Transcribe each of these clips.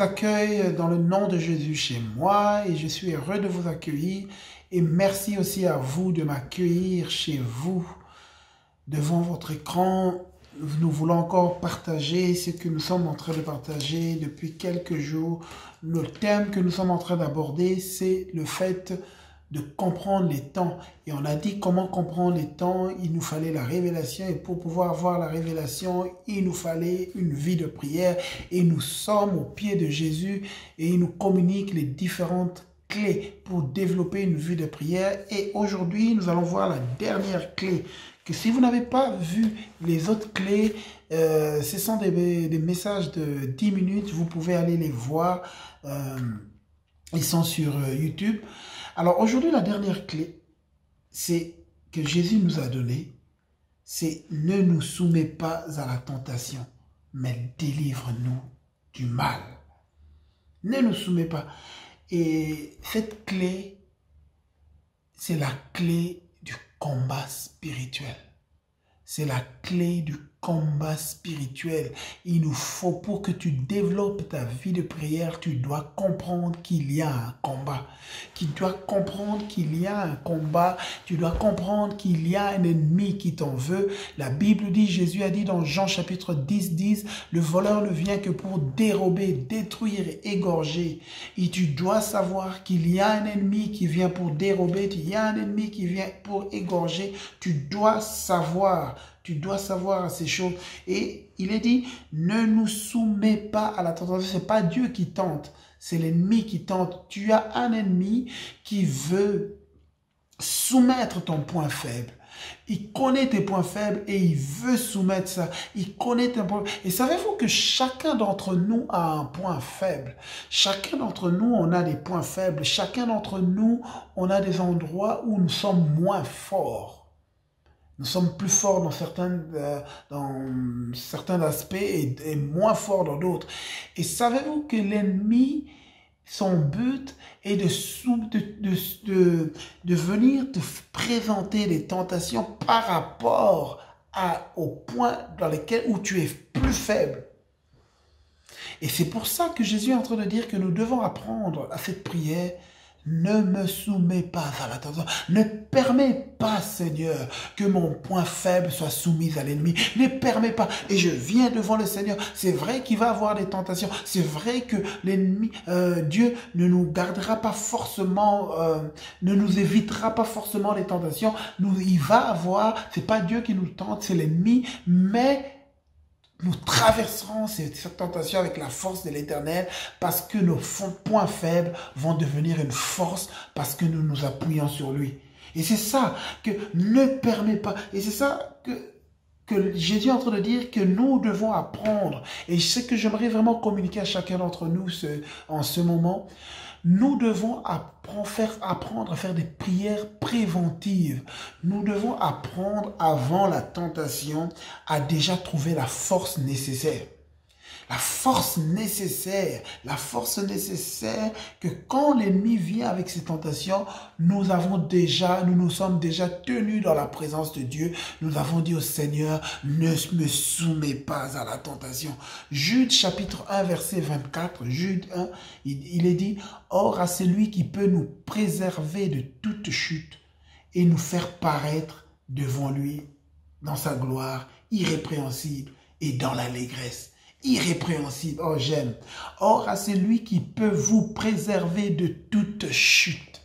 accueille dans le nom de Jésus chez moi et je suis heureux de vous accueillir. Et merci aussi à vous de m'accueillir chez vous devant votre écran. Nous voulons encore partager ce que nous sommes en train de partager depuis quelques jours. Le thème que nous sommes en train d'aborder, c'est le fait de comprendre les temps. Et on a dit comment comprendre les temps, il nous fallait la révélation. Et pour pouvoir avoir la révélation, il nous fallait une vie de prière. Et nous sommes au pied de Jésus et il nous communique les différentes clés pour développer une vie de prière. Et aujourd'hui, nous allons voir la dernière clé. Que si vous n'avez pas vu les autres clés, ce sont des messages de 10 minutes. Vous pouvez aller les voir. Ils sont sur YouTube. Alors aujourd'hui, la dernière clé, c'est que Jésus nous a donné, c'est ne nous soumets pas à la tentation, mais délivre-nous du mal. Ne nous soumets pas. Et cette clé, c'est la clé du combat spirituel. C'est la clé du combat spirituel. Il nous faut, pour que tu développes ta vie de prière, tu dois comprendre qu'il y a un combat. Tu dois comprendre qu'il y a un combat. Tu dois comprendre qu'il y a un ennemi qui t'en veut. La Bible dit, Jésus a dit dans Jean chapitre 10, 10, le voleur ne vient que pour dérober, détruire et égorger. Et tu dois savoir qu'il y a un ennemi qui vient pour dérober, il y a un ennemi qui vient pour égorger. Tu dois savoir ces choses. Et il est dit, ne nous soumets pas à la tentation. Ce n'est pas Dieu qui tente, c'est l'ennemi qui tente. Tu as un ennemi qui veut soumettre ton point faible. Il connaît tes points faibles et il veut soumettre ça. Il connaît tes points. Et savez-vous que chacun d'entre nous a un point faible. Chacun d'entre nous, on a des points faibles. Chacun d'entre nous, on a des endroits où nous sommes moins forts. Nous sommes plus forts dans certains aspects et moins forts dans d'autres. Et savez-vous que l'ennemi, son but est de venir te présenter des tentations par rapport au point dans lequel où tu es plus faible. Et c'est pour ça que Jésus est en train de dire que nous devons apprendre à cette prière. Ne me soumets pas à la tentation. Ne permets pas, Seigneur, que mon point faible soit soumis à l'ennemi. Ne permets pas. Et je viens devant le Seigneur. C'est vrai qu'il va avoir des tentations. C'est vrai que l'ennemi, Dieu ne nous gardera pas forcément, ne nous évitera pas forcément les tentations. Il va avoir, c'est pas Dieu qui nous tente, c'est l'ennemi, mais nous traverserons cette tentation avec la force de l'Éternel parce que nos points faibles vont devenir une force parce que nous nous appuyons sur lui. Et c'est ça que ne permet pas. Et c'est ça que Jésus est en train de dire que nous devons apprendre. Et ce que j'aimerais vraiment communiquer à chacun d'entre nous en ce moment, nous devons apprendre à faire des prières préventives. Nous devons apprendre avant la tentation à déjà trouver la force nécessaire. La force nécessaire que quand l'ennemi vient avec ses tentations, nous nous sommes déjà tenus dans la présence de Dieu. Nous avons dit au Seigneur, ne me soumets pas à la tentation. Jude chapitre 1 verset 24, Jude 1, il est dit, or à celui qui peut nous préserver de toute chute et nous faire paraître devant lui dans sa gloire irrépréhensible et dans l'allégresse. Irrépréhensible, oh j'aime. Or à celui qui peut vous préserver de toute chute.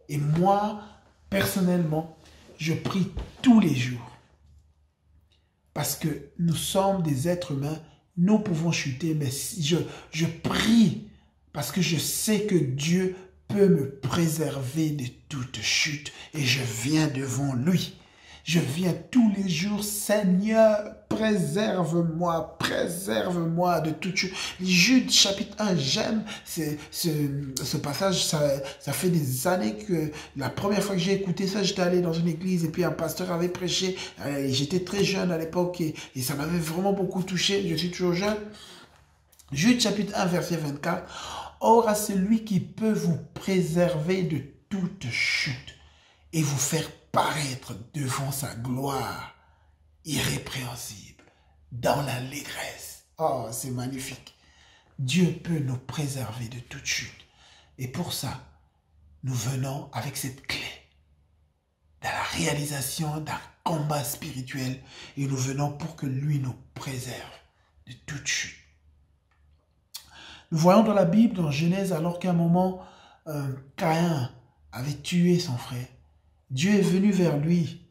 Et moi, personnellement, je prie tous les jours. Parce que nous sommes des êtres humains, nous pouvons chuter, mais je prie parce que je sais que Dieu peut me préserver de toute chute et je viens devant lui. Je viens tous les jours, Seigneur, préserve-moi de toute chose. Jude chapitre 1, j'aime ce passage, ça fait des années que la première fois que j'ai écouté ça, j'étais allé dans une église et puis un pasteur avait prêché, j'étais très jeune à l'époque et ça m'avait vraiment beaucoup touché, je suis toujours jeune. Jude chapitre 1, verset 24, or à celui qui peut vous préserver de toute chute et vous faire paraître devant sa gloire irrépréhensible, dans l'allégresse. Oh, c'est magnifique. Dieu peut nous préserver de toute chute. Et pour ça, nous venons avec cette clé dans la réalisation d'un combat spirituel et nous venons pour que lui nous préserve de toute chute. Nous voyons dans la Bible, dans Genèse, alors qu'à un moment, Caïn avait tué son frère. Dieu est venu vers lui.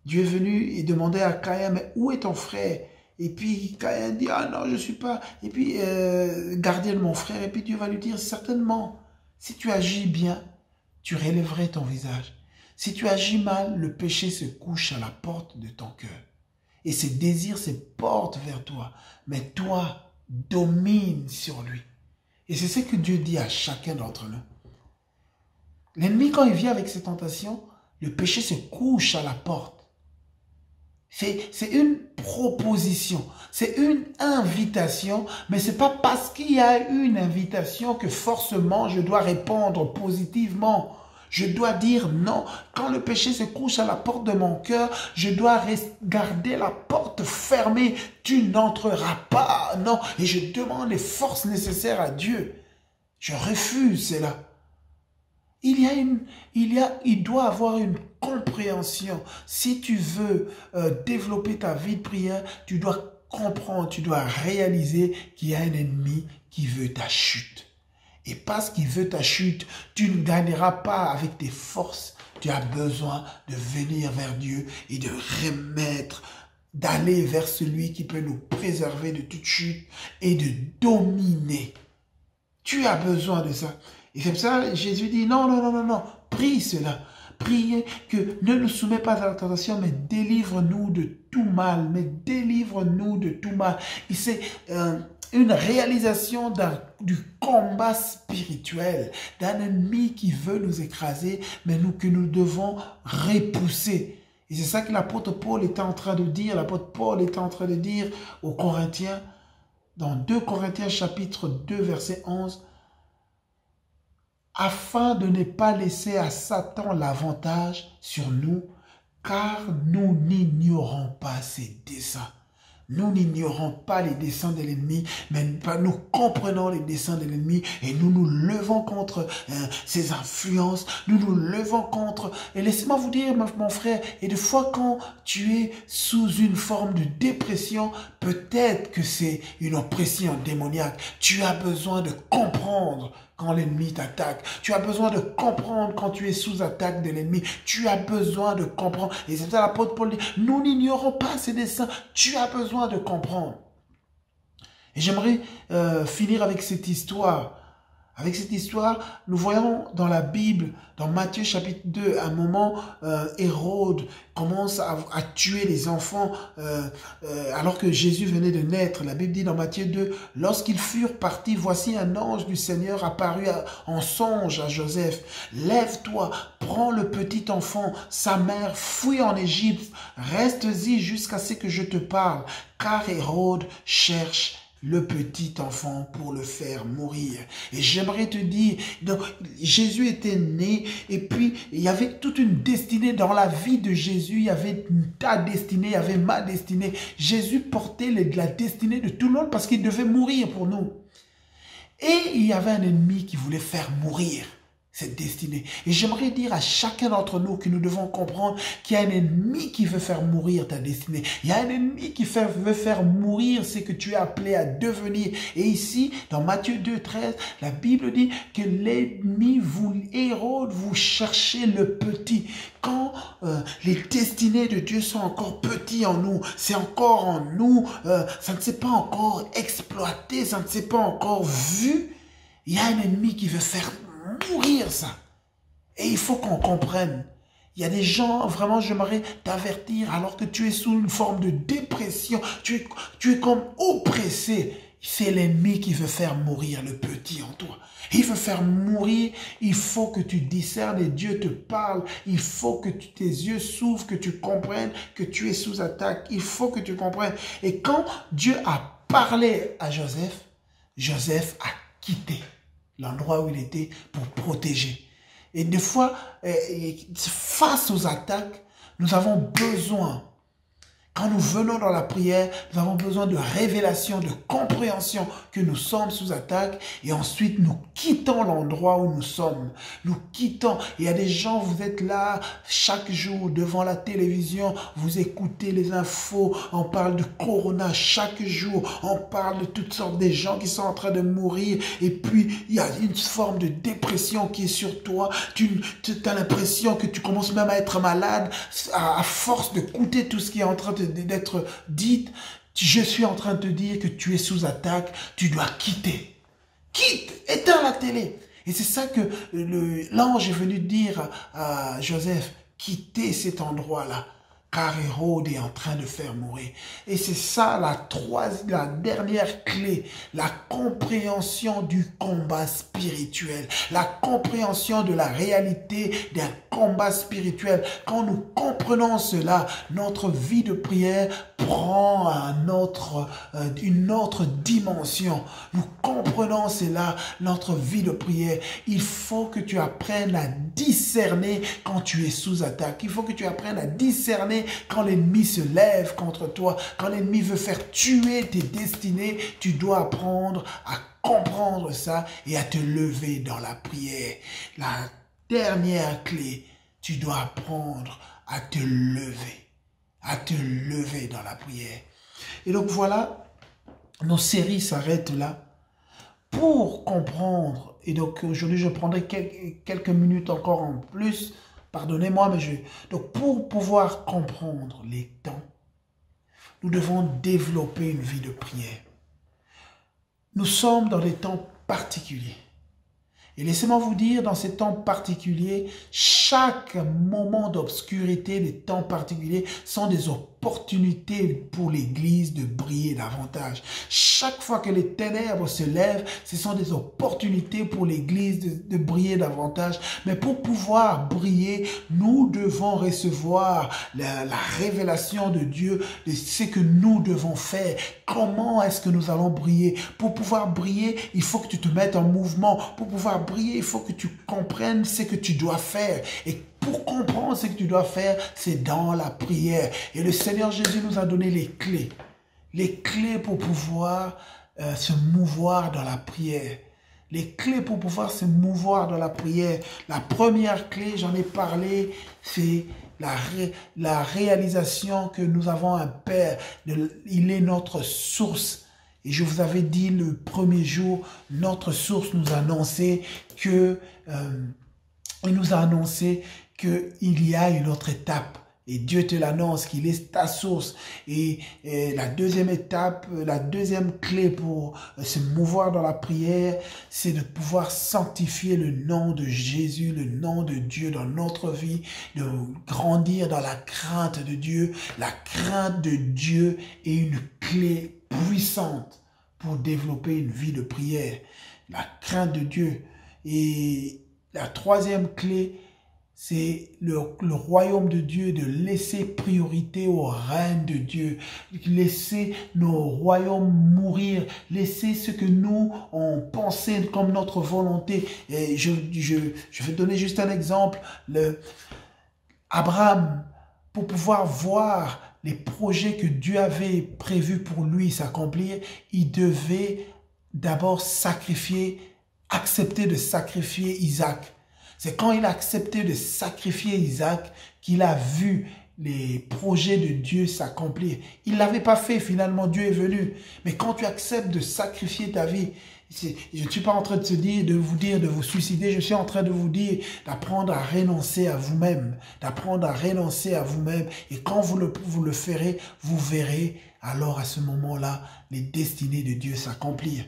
Dieu est venu et demandait à Caïn, mais où est ton frère? Et puis Caïn dit, ah non, je ne suis pas. Et puis, gardien de mon frère. Et puis Dieu va lui dire, certainement, si tu agis bien, tu relèverais ton visage. Si tu agis mal, le péché se couche à la porte de ton cœur. Et ses désirs se portent vers toi. Mais toi, domine sur lui. Et c'est ce que Dieu dit à chacun d'entre nous. L'ennemi, quand il vient avec ses tentations, le péché se couche à la porte. C'est une proposition, c'est une invitation, mais ce n'est pas parce qu'il y a une invitation que forcément je dois répondre positivement. Je dois dire non. Quand le péché se couche à la porte de mon cœur, je dois garder la porte fermée. Tu n'entreras pas. Non. Et je demande les forces nécessaires à Dieu. Je refuse cela. Il doit avoir une compréhension. Si tu veux développer ta vie de prière, tu dois comprendre, tu dois réaliser qu'il y a un ennemi qui veut ta chute. Et parce qu'il veut ta chute, tu ne gagneras pas avec tes forces. Tu as besoin de venir vers Dieu et de remettre, d'aller vers celui qui peut nous préserver de toute chute et de dominer. Tu as besoin de ça. Et c'est pour ça que Jésus dit, non, non, non, non, non, prie cela. Priez que ne nous soumets pas à la tentation, mais délivre-nous de tout mal. Mais délivre-nous de tout mal. Et c'est une réalisation du combat spirituel, d'un ennemi qui veut nous écraser, mais que nous devons repousser. Et c'est ça que l'apôtre Paul était en train de dire. L'apôtre Paul était en train de dire aux Corinthiens, dans 2 Corinthiens chapitre 2, verset 11, afin de ne pas laisser à Satan l'avantage sur nous, car nous n'ignorons pas ses desseins. Nous n'ignorons pas les desseins de l'ennemi, mais nous comprenons les desseins de l'ennemi et nous nous levons contre ses influences, nous nous levons contre... Et laissez-moi vous dire, mon frère, et des fois quand tu es sous une forme de dépression, peut-être que c'est une oppression démoniaque. Tu as besoin de comprendre quand l'ennemi t'attaque. Tu as besoin de comprendre quand tu es sous attaque de l'ennemi. Tu as besoin de comprendre. Et c'est ça l'apôtre Paul dit, nous n'ignorons pas ses desseins. Tu as besoin de comprendre. Et j'aimerais finir avec cette histoire. Avec cette histoire, nous voyons dans la Bible, dans Matthieu chapitre 2, à un moment, Hérode commence à tuer les enfants alors que Jésus venait de naître. La Bible dit dans Matthieu 2, lorsqu'ils furent partis, voici un ange du Seigneur apparut en songe à Joseph. Lève-toi, prends le petit enfant, sa mère, fuis en Égypte, reste-y jusqu'à ce que je te parle, car Hérode cherche le petit enfant pour le faire mourir. Et j'aimerais te dire, donc, Jésus était né et puis il y avait toute une destinée dans la vie de Jésus. Il y avait ta destinée, il y avait ma destinée. Jésus portait la destinée de tout le monde parce qu'il devait mourir pour nous. Et il y avait un ennemi qui voulait faire mourir cette destinée. Et j'aimerais dire à chacun d'entre nous que nous devons comprendre qu'il y a un ennemi qui veut faire mourir ta destinée. Il y a un ennemi qui veut faire mourir ce que tu es appelé à devenir. Et ici, dans Matthieu 2, 13, la Bible dit que l'ennemi, Hérode, vous cherchez le petit. Quand les destinées de Dieu sont encore petits en nous, c'est encore en nous, ça ne s'est pas encore exploité, ça ne s'est pas encore vu, il y a un ennemi qui veut faire mourir ça. Et il faut qu'on comprenne. Il y a des gens, vraiment, j'aimerais t'avertir, alors que tu es sous une forme de dépression, tu es comme oppressé. C'est l'ennemi qui veut faire mourir le petit en toi. Il veut faire mourir, il faut que tu discernes et Dieu te parle. Il faut que tes yeux s'ouvrent, que tu comprennes que tu es sous attaque. Il faut que tu comprennes. Et quand Dieu a parlé à Joseph, Joseph a quitté l'endroit où il était pour protéger. Et des fois, face aux attaques, nous avons besoin Quand nous venons dans la prière, nous avons besoin de révélation, de compréhension que nous sommes sous attaque et ensuite nous quittons l'endroit où nous sommes. Nous quittons. Il y a des gens, vous êtes là chaque jour devant la télévision, vous écoutez les infos, on parle de corona chaque jour, on parle de toutes sortes de gens qui sont en train de mourir et puis il y a une forme de dépression qui est sur toi. Tu as l'impression que tu commences même à être malade à force d'écouter tout ce qui est en train d'être dit. Je suis en train de te dire que tu es sous attaque, tu dois quitter. Quitte, éteins la télé. Et c'est ça que l'ange est venu dire à Joseph, quittez cet endroit-là, car Hérode est en train de faire mourir. Et c'est ça la dernière clé, la compréhension du combat spirituel, la compréhension de la réalité d'un combat spirituel. Quand nous comprenons cela, notre vie de prière prend une autre dimension. Nous comprenons cela, notre vie de prière. Il faut que tu apprennes à discerner quand tu es sous attaque. Il faut que tu apprennes à discerner quand l'ennemi se lève contre toi, quand l'ennemi veut faire tuer tes destinées. Tu dois apprendre à comprendre ça et à te lever dans la prière. La dernière clé, tu dois apprendre à te lever dans la prière. Et donc voilà, nos séries s'arrêtent là. Pour comprendre, et donc aujourd'hui je prendrai quelques minutes encore en plus, pardonnez-moi, mais donc pour pouvoir comprendre les temps, nous devons développer une vie de prière. Nous sommes dans des temps particuliers. Et laissez-moi vous dire, dans ces temps particuliers, chaque moment d'obscurité, les temps particuliers, sont des opportunités pour l'Église de briller davantage. Chaque fois que les ténèbres se lèvent, ce sont des opportunités pour l'Église de briller davantage. Mais pour pouvoir briller, nous devons recevoir la révélation de Dieu de ce que nous devons faire. Comment est-ce que nous allons briller? Pour pouvoir briller, il faut que tu te mettes en mouvement. Pour pouvoir briller, il faut que tu comprennes ce que tu dois faire. Et pour comprendre ce que tu dois faire, c'est dans la prière. Et le Seigneur Jésus nous a donné les clés. Les clés pour pouvoir se mouvoir dans la prière. Les clés pour pouvoir se mouvoir dans la prière. La première clé, j'en ai parlé, c'est la réalisation que nous avons un Père. Il est notre source. Et je vous avais dit le premier jour, notre source nous a annoncé qu'il y a une autre étape. Et Dieu te l'annonce qu'il est ta source. Et la deuxième étape, la deuxième clé pour se mouvoir dans la prière, c'est de pouvoir sanctifier le nom de Jésus, le nom de Dieu dans notre vie, de grandir dans la crainte de Dieu. La crainte de Dieu est une clé puissante pour développer une vie de prière. La crainte de Dieu. Et la troisième clé, c'est le royaume de Dieu, de laisser priorité au règne de Dieu, laisser nos royaumes mourir, laisser ce que nous, on pensait comme notre volonté. Et je vais donner juste un exemple. Abraham, pour pouvoir voir les projets que Dieu avait prévus pour lui s'accomplir, il devait d'abord accepter de sacrifier Isaac. C'est quand il a accepté de sacrifier Isaac qu'il a vu les projets de Dieu s'accomplir. Il ne l'avait pas fait, finalement Dieu est venu. Mais quand tu acceptes de sacrifier ta vie, je ne suis pas en train de vous dire de vous suicider, je suis en train de vous dire d'apprendre à renoncer à vous-même, d'apprendre à renoncer à vous-même. Et quand vous le ferez, vous verrez alors à ce moment-là les destinées de Dieu s'accomplir.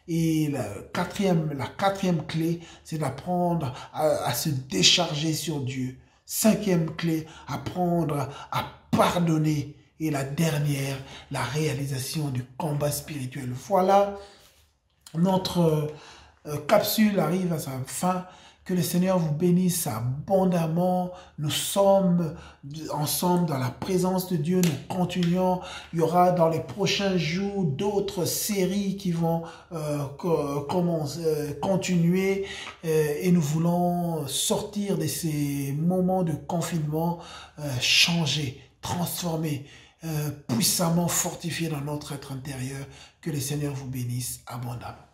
Et la quatrième clé, c'est d'apprendre à se décharger sur Dieu. Cinquième clé, apprendre à pardonner. Et la dernière, la réalisation du combat spirituel. Voilà, notre capsule arrive à sa fin. Que le Seigneur vous bénisse abondamment. Nous sommes ensemble dans la présence de Dieu. Nous continuons. Il y aura dans les prochains jours d'autres séries qui vont continuer. Et nous voulons sortir de ces moments de confinement, changer, transformés, puissamment fortifiés dans notre être intérieur. Que le Seigneur vous bénisse abondamment.